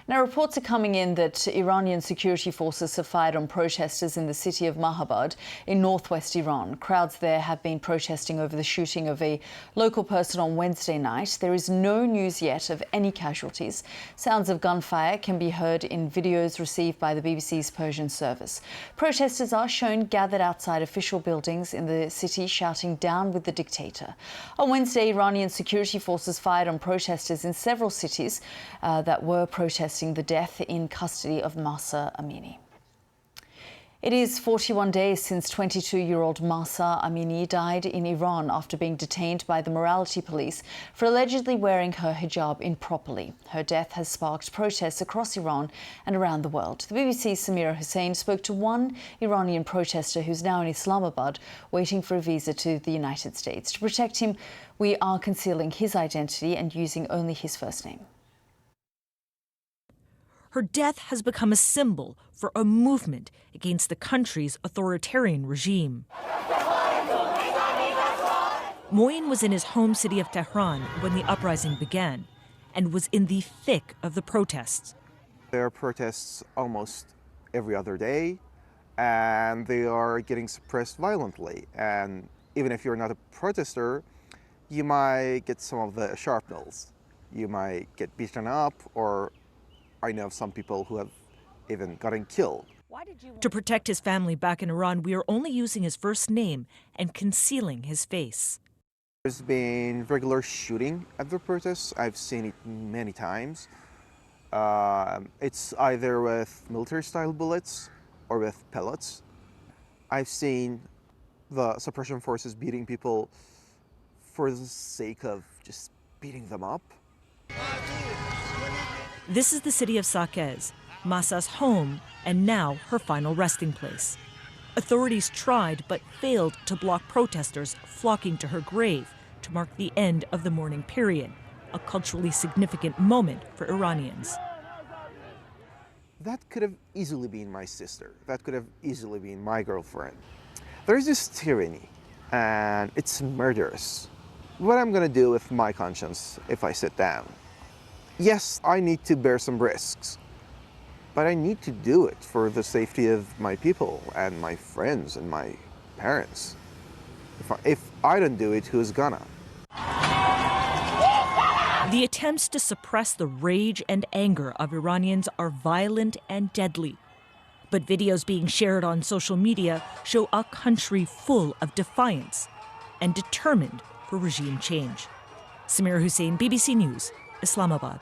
Now, reports are coming in that Iranian security forces have fired on protesters in the city of Mahabad in northwest Iran. Crowds there have been protesting over the shooting of a local person on Wednesday night. There is no news yet of any casualties. Sounds of gunfire can be heard in videos received by the BBC's Persian service. Protesters are shown gathered outside official buildings in the city shouting "Down with the dictator." On Wednesday, Iranian security forces fired on protesters in several cities that were protesting the death in custody of Mahsa Amini. It is 41 days since 22-year-old Mahsa Amini died in Iran after being detained by the morality police for allegedly wearing her hijab improperly. Her death has sparked protests across Iran and around the world. The BBC's Samira Hussain spoke to one Iranian protester who's now in Islamabad waiting for a visa to the United States. To protect him, we are concealing his identity and using only his first name. Her death has become a symbol for a movement against the country's authoritarian regime. Moin was in his home city of Tehran when the uprising began and was in the thick of the protests. There are protests almost every other day, and they are getting suppressed violently. And even if you're not a protester, you might get some of the shrapnels. You might get beaten up, or I know of some people who have even gotten killed. To protect his family back in Iran, we are only using his first name and concealing his face. There's been regular shooting at the protests. I've seen it many times. It's either with military-style bullets or with pellets. I've seen the suppression forces beating people for the sake of just beating them up. This is the city of Saqqez, Mahsa's home and now her final resting place. Authorities tried but failed to block protesters flocking to her grave to mark the end of the mourning period, a culturally significant moment for Iranians. That could have easily been my sister. That could have easily been my girlfriend. There's this tyranny, and it's murderous. What I'm gonna do with my conscience if I sit down? Yes, I need to bear some risks, but I need to do it for the safety of my people and my friends and my parents. If I don't do it, who's gonna? The attempts to suppress the rage and anger of Iranians are violent and deadly. But videos being shared on social media show a country full of defiance and determined for regime change. Samira Hussain, BBC News, Islamabad.